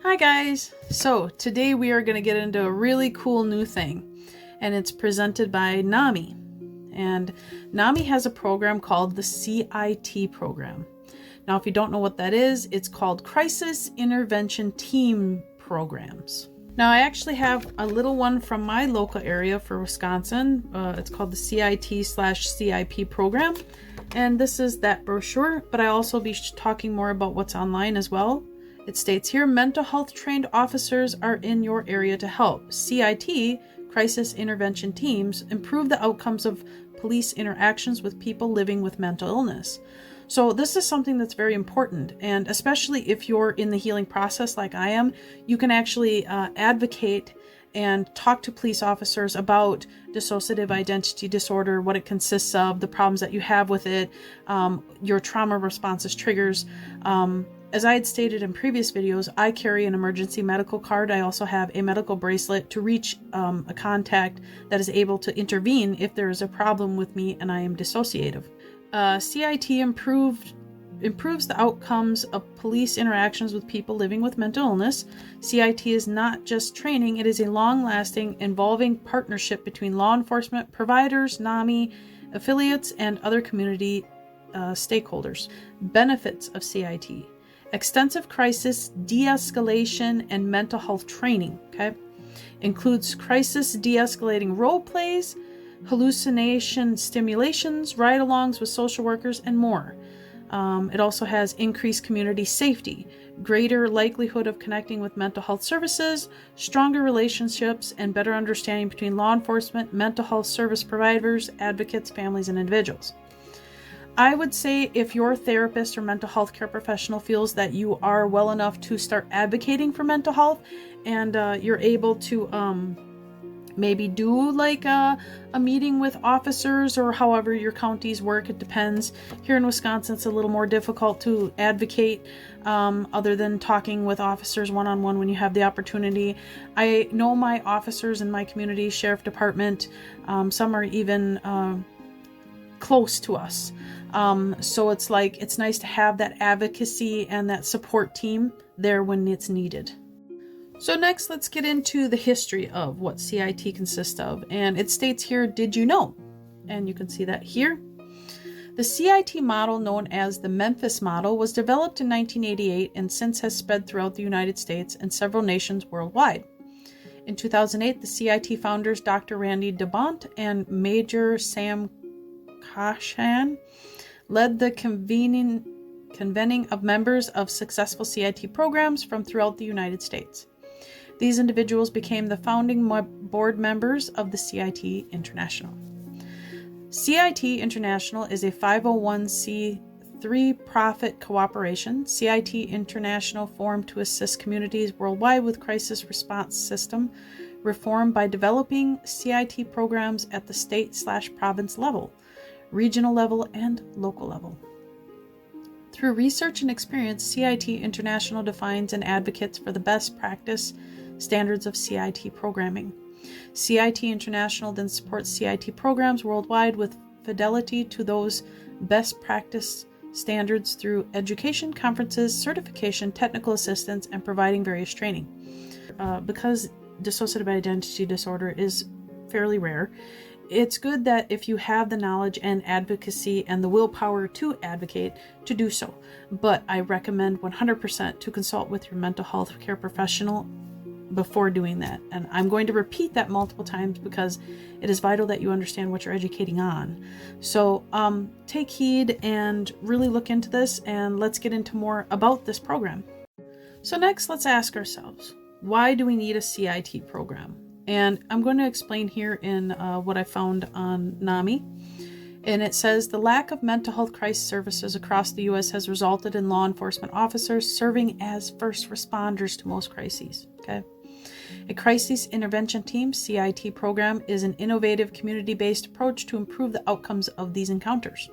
Hi guys! So today we are going to get into a really cool new thing, and it's presented by NAMI. And NAMI has a program called the CIT program. Now if you don't know what that is, it's called Crisis Intervention Team Programs. Now I actually have a little one from my local area for Wisconsin. It's called the CIT/CIP program, and this is that brochure, but I also be talking more about what's online as well. It states here, mental health trained officers are in your area to help. CIT, Crisis Intervention Teams, improve the outcomes of police interactions with people living with mental illness. So this is something that's very important, and especially if you're in the healing process like I am, you can actually advocate and talk to police officers about dissociative identity disorder, what it consists of, the problems that you have with it, your trauma responses, triggers. As I had stated in previous videos, I carry an emergency medical card. I also have a medical bracelet to reach a contact that is able to intervene if there is a problem with me and I am dissociative. CIT improves the outcomes of police interactions with people living with mental illness. CIT is not just training, it is a long-lasting, involving partnership between law enforcement, providers, NAMI, affiliates, and other community stakeholders. Benefits of CIT. Extensive crisis de-escalation and mental health training, includes crisis de-escalating role plays, hallucination stimulations, ride-alongs with social workers, and more. It also has increased community safety, greater likelihood of connecting with mental health services, stronger relationships, and better understanding between law enforcement, mental health service providers, advocates, families, and individuals. I would say if your therapist or mental health care professional feels that you are well enough to start advocating for mental health, and you're able to maybe do like a meeting with officers, or however your counties work, it depends. Here in Wisconsin, it's a little more difficult to advocate other than talking with officers one-on-one when you have the opportunity. I know my officers in my community, sheriff department, some are even close to us. So it's like, it's nice to have that advocacy and that support team there when it's needed. So next, let's get into the history of what CIT consists of. And it states here, did you know? And you can see that here. The CIT model, known as the Memphis model, was developed in 1988 and since has spread throughout the United States and several nations worldwide. In 2008, the CIT founders, Dr. Randy DeBont and Major Sam Kashan, led the convening of members of successful CIT programs from throughout the United States. These individuals became the founding board members of the CIT International. CIT International is a 501c3 profit cooperation. CIT International formed to assist communities worldwide with crisis response system reform by developing CIT programs at the state/province level, regional level, and local level. Through research and experience, CIT International defines and advocates for the best practice standards of CIT programming. CIT International then supports CIT programs worldwide with fidelity to those best practice standards through education, conferences, certification, technical assistance, and providing various training. Because dissociative identity disorder is fairly rare, it's good that if you have the knowledge and advocacy and the willpower to advocate, to do so. But I recommend 100% to consult with your mental health care professional before doing that. And I'm going to repeat that multiple times because it is vital that you understand what you're educating on. So take heed and really look into this, and let's get into more about this program. So next, let's ask ourselves, why do we need a CIT program? And I'm going to explain here in what I found on NAMI. And it says, the lack of mental health crisis services across the U.S. has resulted in law enforcement officers serving as first responders to most crises. A crisis intervention team, CIT program, is an innovative community-based approach to improve the outcomes of these encounters.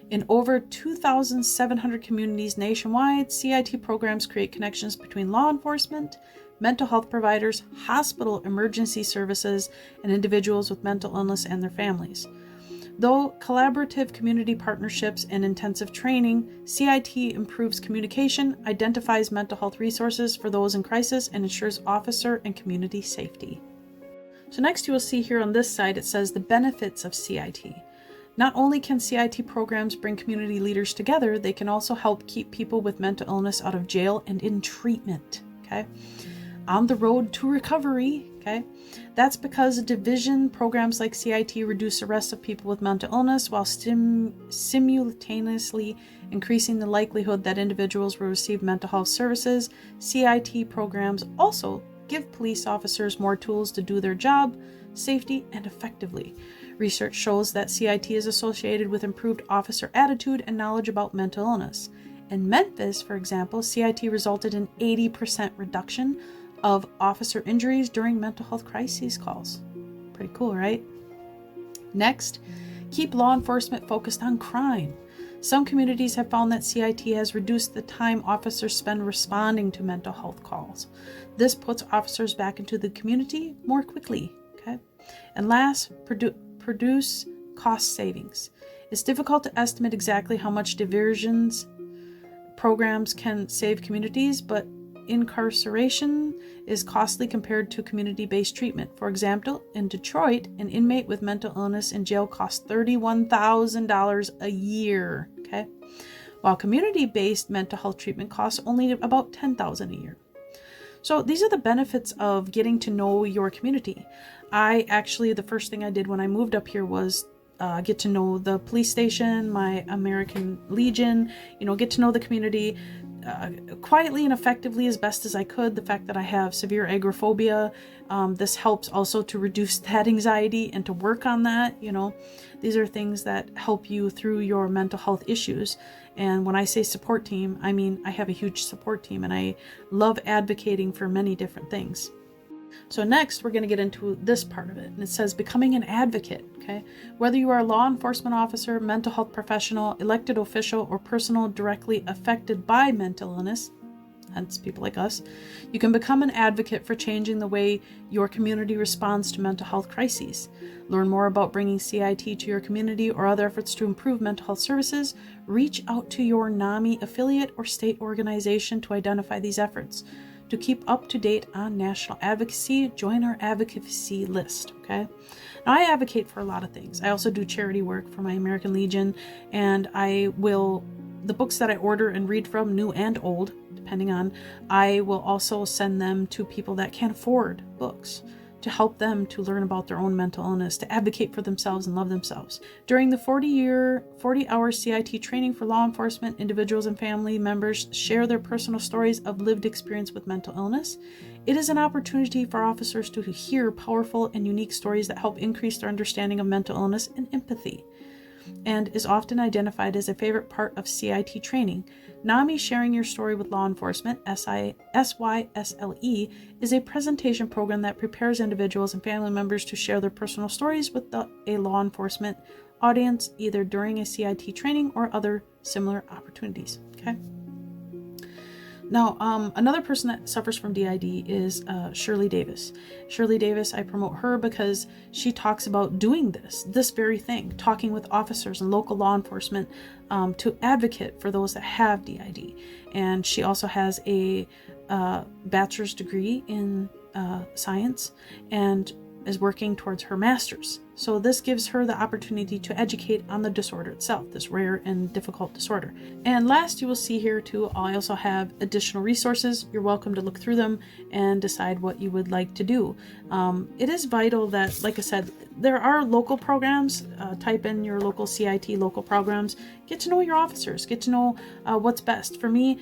In over 2,700 communities nationwide, CIT programs create connections between law enforcement, mental health providers, hospital emergency services, and individuals with mental illness and their families. Though collaborative community partnerships and intensive training, CIT improves communication, identifies mental health resources for those in crisis, and ensures officer and community safety. So next you will see here on this side, it says the benefits of CIT. Not only can CIT programs bring community leaders together, they can also help keep people with mental illness out of jail and in treatment, okay? On the road to recovery, okay? That's because division programs like CIT reduce arrests of people with mental illness while simultaneously increasing the likelihood that individuals will receive mental health services. CIT programs also give police officers more tools to do their job safely and effectively. Research shows that CIT is associated with improved officer attitude and knowledge about mental illness. In Memphis, for example, CIT resulted in 80% reduction of officer injuries during mental health crises calls. Pretty cool, right? Next, keep law enforcement focused on crime. Some communities have found that CIT has reduced the time officers spend responding to mental health calls. This puts officers back into the community more quickly, okay? And last, produce cost savings. It's difficult to estimate exactly how much diversions programs can save communities, but incarceration is costly compared to community-based treatment. For example, in Detroit, an inmate with mental illness in jail costs $31,000 a year, okay? While community-based mental health treatment costs only about $10,000 a year. So these are the benefits of getting to know your community. The first thing I did when I moved up here was get to know the police station, my American Legion, get to know the community quietly and effectively as best as I could. The fact that I have severe agoraphobia, this helps also to reduce that anxiety and to work on that. These are things that help you through your mental health issues. And when I say support team, I mean I have a huge support team and I love advocating for many different things. So next, we're going to get into this part of it. And it says becoming an advocate, okay? Whether you are a law enforcement officer, mental health professional, elected official, or person directly affected by mental illness, hence people like us, you can become an advocate for changing the way your community responds to mental health crises. Learn more about bringing CIT to your community or other efforts to improve mental health services. Reach out to your NAMI affiliate or state organization to identify these efforts. To keep up to date on national advocacy, join our advocacy list, okay? Now, I advocate for a lot of things. I also do charity work for my American Legion, and the books that I order and read from, new and old, depending on, I will also send them to people that can't afford books to help them to learn about their own mental illness, to advocate for themselves and love themselves. During the 40-hour CIT training for law enforcement, individuals and family members share their personal stories of lived experience with mental illness. It is an opportunity for officers to hear powerful and unique stories that help increase their understanding of mental illness and empathy, and is often identified as a favorite part of CIT training. NAMI Sharing Your Story with Law Enforcement, SYSLE, is a presentation program that prepares individuals and family members to share their personal stories with a law enforcement audience, either during a CIT training or other similar opportunities. Okay. Now, another person that suffers from DID is Shirley Davis. Shirley Davis, I promote her because she talks about doing this very thing, talking with officers and local law enforcement to advocate for those that have DID. And she also has a bachelor's degree in science and is working towards her master's. So this gives her the opportunity to educate on the disorder itself, this rare and difficult disorder. And last, you will see here too, I also have additional resources. You're welcome to look through them and decide what you would like to do. It is vital that, like I said, there are local programs. Type in your local CIT local programs. Get to know your officers. Get to know what's best. For me,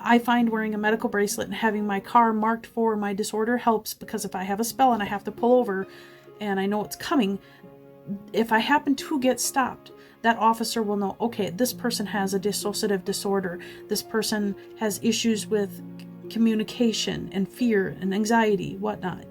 I find wearing a medical bracelet and having my car marked for my disorder helps, because if I have a spell and I have to pull over and I know it's coming, if I happen to get stopped, that officer will know, okay, this person has a dissociative disorder. This person has issues with communication and fear and anxiety, whatnot,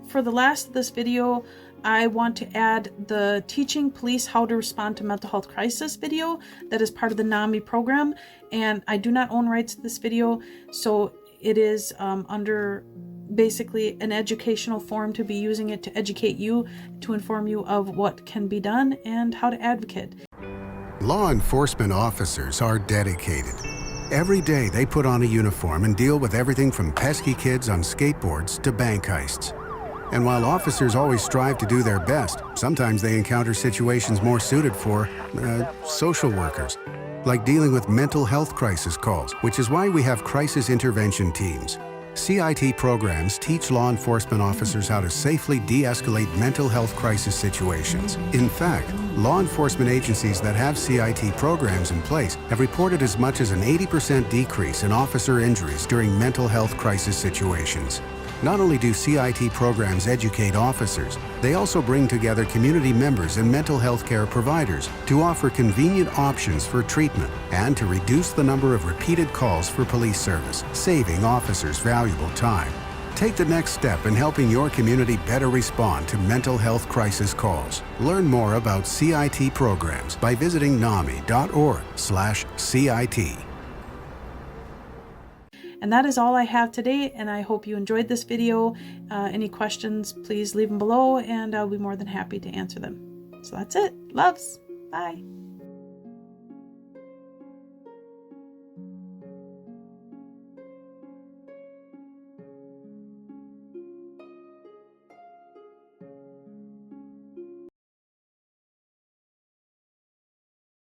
For the last of this video, I want to add the Teaching Police How to Respond to Mental Health Crisis video that is part of the NAMI program. And I do not own rights to this video, so it is under basically an educational forum to be using it to educate you, to inform you of what can be done and how to advocate. Law enforcement officers are dedicated. Every day they put on a uniform and deal with everything from pesky kids on skateboards to bank heists. And while officers always strive to do their best, sometimes they encounter situations more suited for social workers, like dealing with mental health crisis calls, which is why we have crisis intervention teams. CIT programs teach law enforcement officers how to safely de-escalate mental health crisis situations. In fact, law enforcement agencies that have CIT programs in place have reported as much as an 80% decrease in officer injuries during mental health crisis situations. Not only do CIT programs educate officers, they also bring together community members and mental health care providers to offer convenient options for treatment and to reduce the number of repeated calls for police service, saving officers valuable time. Take the next step in helping your community better respond to mental health crisis calls. Learn more about CIT programs by visiting nami.org/CIT. And that is all I have today, and I hope you enjoyed this video. Any questions, please leave them below, and I'll be more than happy to answer them. So that's it. Loves. Bye.